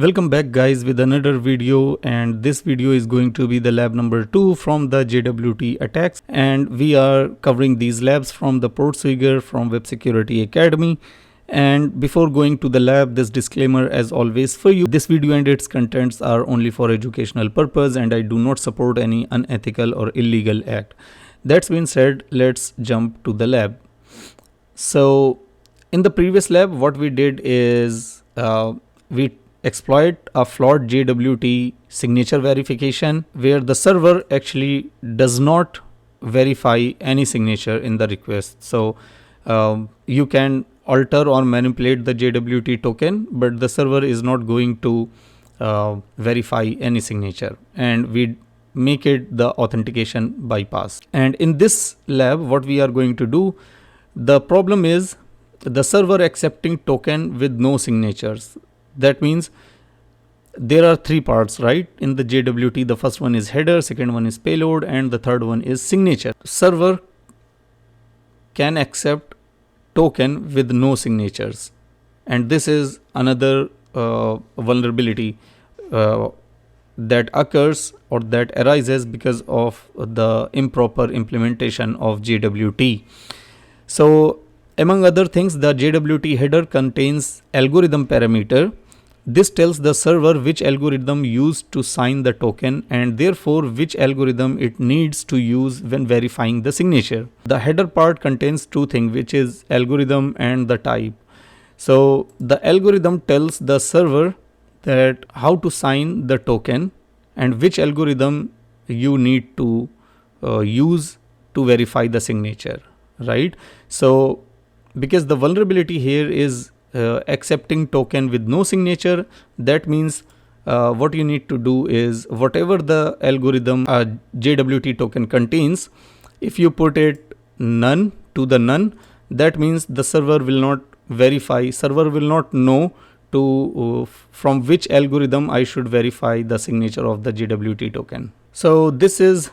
Welcome back guys with another video, and this video is going to be the lab number 2 from the JWT attacks, and we are covering these labs from the Portswigger from Web Security Academy. And before going to the lab, this disclaimer as always for you: this video and its contents are only for educational purpose and I do not support any unethical or illegal act. That's been said, let's jump to the lab. So in the previous lab, what we did is we exploit a flawed JWT signature verification where the server actually does not verify any signature in the request. So you can alter or manipulate the JWT token, but the server is not going to verify any signature, and we make it the authentication bypass. And in this lab, what we are going to do, the problem is the server accepting token with no signatures. That means there are three parts, right? In the JWT, the first one is header, second one is payload, and the third one is signature. Server can accept token with no signatures, and this is another vulnerability that occurs or that arises because of the improper implementation of JWT. So among other things, the JWT header contains algorithm parameter. This tells the server which algorithm used to sign the token and therefore which algorithm it needs to use when verifying the signature. The header part contains two things, which is algorithm and the type. So the algorithm tells the server that how to sign the token and which algorithm you need to use to verify the signature, right? So because the vulnerability here is accepting token with no signature, that means what you need to do is whatever the algorithm JWT token contains, if you put it none to the none, that means the server will not verify, server will not know to from which algorithm I should verify the signature of the JWT token. So this is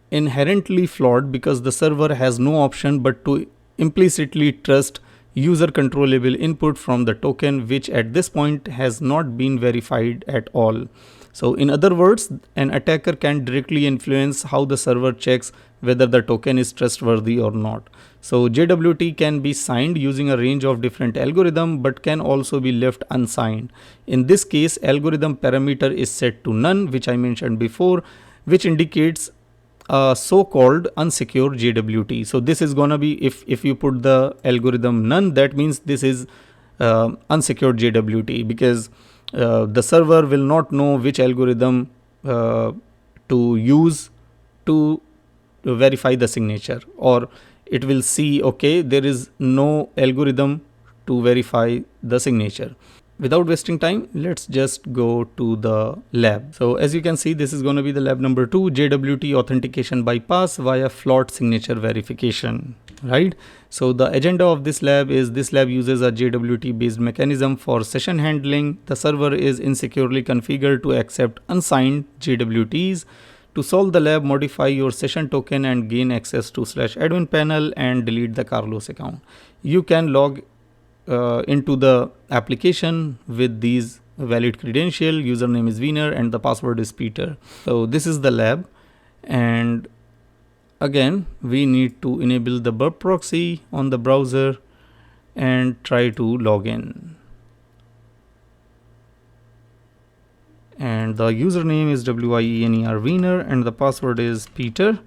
inherently flawed because the server has no option but to implicitly trust user controllable input from the token, which at this point has not been verified at all. So in other words, an attacker can directly influence how the server checks whether the token is trustworthy or not. So JWT can be signed using a range of different algorithms but can also be left unsigned. In this case, algorithm parameter is set to none, which I mentioned before, which indicates so-called unsecure JWT. So this is gonna be, if you put the algorithm none, that means this is unsecured JWT, because the server will not know which algorithm to use to verify the signature, or it will see, okay, there is no algorithm to verify the signature. Without wasting time, let's just go to the lab. So as you can see, this is going to be the lab number 2, JWT authentication bypass via flawed signature verification, right? So the agenda of this lab is, this lab uses a JWT based mechanism for session handling. The server is insecurely configured to accept unsigned JWTs. To solve the lab, modify your session token and gain access to /admin panel and delete the Carlos account. You can log into the application with these valid credential. Username is Wiener and the password is Peter. So this is the lab, and again we need to enable the burp proxy on the browser and try to log in. And the username is WIENER Wiener and the password is Peter.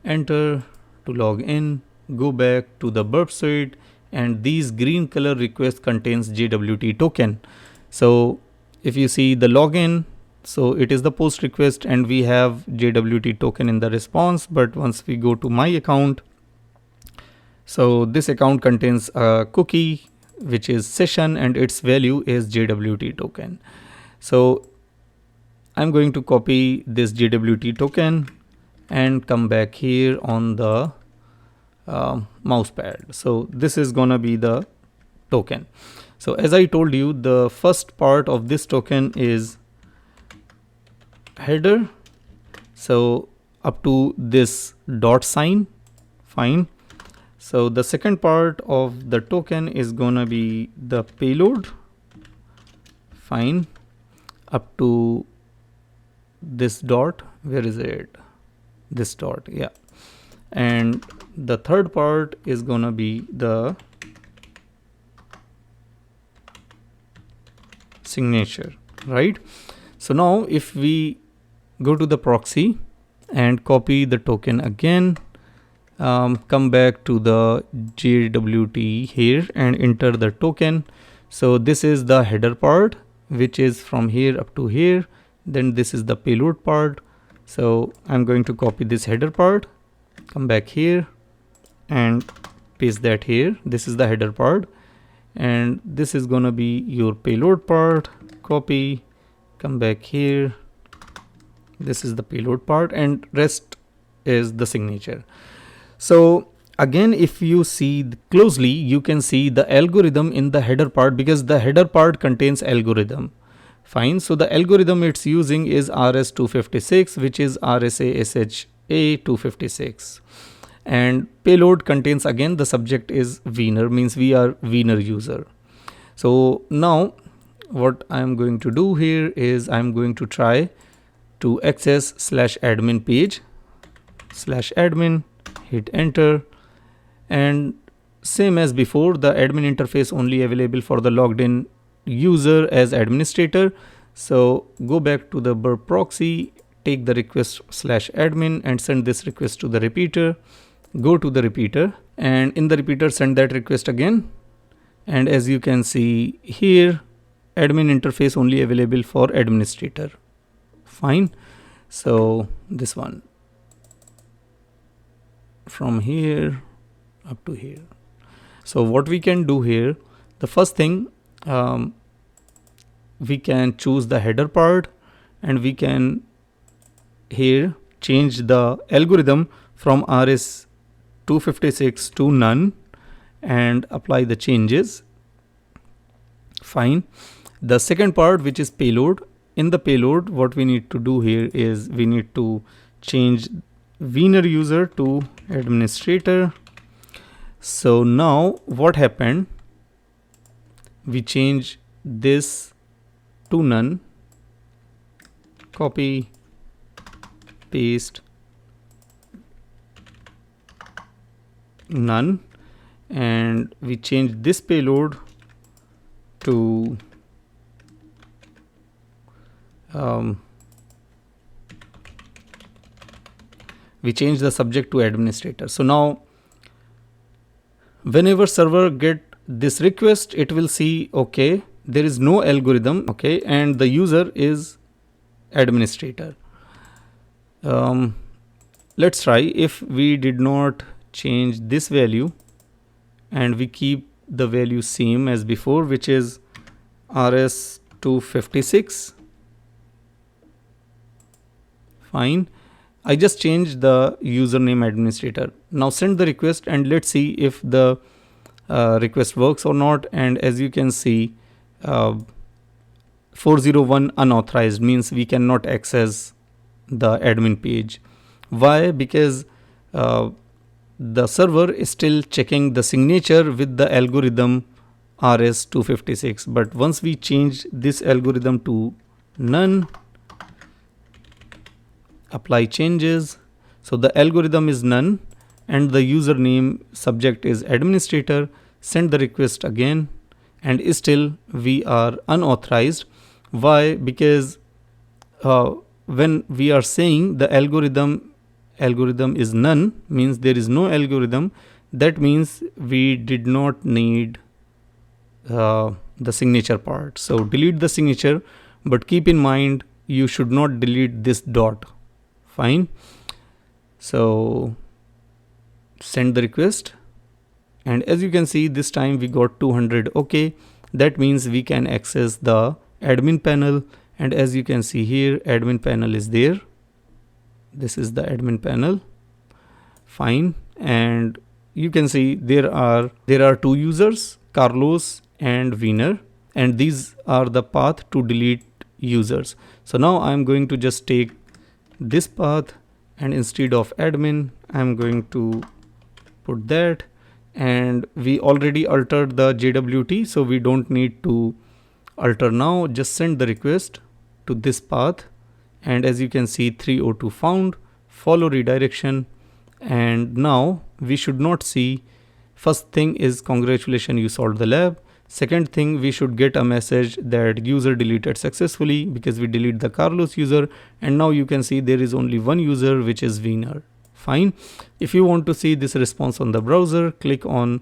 Enter to log in. Go back to the burp suite, and these green color request contains JWT token. So if you see the login, so it is the post request and we have JWT token in the response. But once we go to my account, so this account contains a cookie which is session and its value is JWT token. So I'm going to copy this JWT token and come back here on the mouse pad. So this is gonna be the token. So as I told you, the first part of this token is header. So up to this dot sign, fine. So the second part of the token is gonna be the payload, fine, up to this dot. Where is it? This dot, yeah. And the third part is gonna be the signature, right? So now if we go to the proxy and copy the token again, come back to the JWT here and enter the token. So this is the header part, which is from here up to here. Then this is the payload part. So I'm going to copy this header part, come back here and paste that here. This is the header part, and this is gonna be your payload part. Copy, come back here. This is the payload part, and rest is the signature. So again, if you see closely, you can see the algorithm in the header part, because the header part contains algorithm. Fine. So the algorithm it's using is RS256, which is RSA-SHA 256. And payload contains, again, the subject is Wiener, means we are Wiener user. So now what I'm going to do here is I'm going to try to access /admin page, /admin, hit enter, and same as before, the admin interface only available for the logged in user as administrator. So go back to the burp proxy, take the request /admin and send this request to the repeater. Go to the repeater, and in the repeater send that request again. And as you can see here, admin interface only available for administrator. Fine. So this one from here up to here. So what we can do here, the first thing, we can choose the header part, and we can here change the algorithm from RS256 to none and apply the changes. Fine. The second part, which is payload, in the payload what we need to do here is we need to change Wiener user to administrator. So now what happened, we change this to none, copy, paste, none, and we change this payload to we change the subject to administrator. So now whenever server get this request, it will see, okay, there is no algorithm, okay, and the user is administrator. Let's try. If we did not change this value and we keep the value same as before, which is RS256. Fine. I just changed the username administrator. Now send the request and let's see if the request works or not. And as you can see, 401 unauthorized, means we cannot access the admin page. Why? Because the server is still checking the signature with the algorithm RS256. But once we change this algorithm to none, apply changes, so the algorithm is none and the username subject is administrator, send the request again, and still we are unauthorized. Why? Because when we are saying the algorithm is none, means there is no algorithm. That means we did not need the signature part. So delete the signature, but keep in mind you should not delete this dot. Fine. So send the request, and as you can see, this time we got 200. Okay, that means we can access the admin panel, and as you can see here, admin panel is there. This is the admin panel. Fine. And you can see there are two users, Carlos and Wiener, and these are the path to delete users. So now I'm going to just take this path, and instead of admin, I'm going to put that, and we already altered the JWT, so we don't need to alter now, just send the request to this path, and as you can see 302 found, follow redirection, and now we should not see. First thing is congratulations, you solved the lab. Second thing, we should get a message that user deleted successfully, because we delete the Carlos user, and now you can see there is only one user, which is Wiener. Fine. If you want to see this response on the browser, click on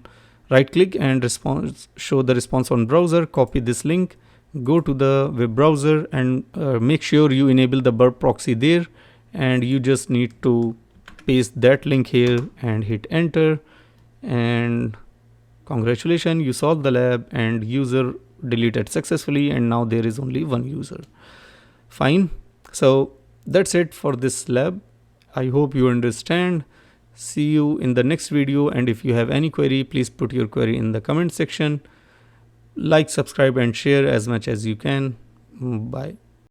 right click and response, show the response on browser, copy this link, go to the web browser, and make sure you enable the burp proxy there, and you just need to paste that link here and hit enter, and congratulations, you solved the lab and user deleted successfully, and now there is only one user. Fine. So that's it for this lab. I hope you understand. See you in the next video, and if you have any query, please put your query in the comment section. Like, subscribe and share as much as you can. Bye.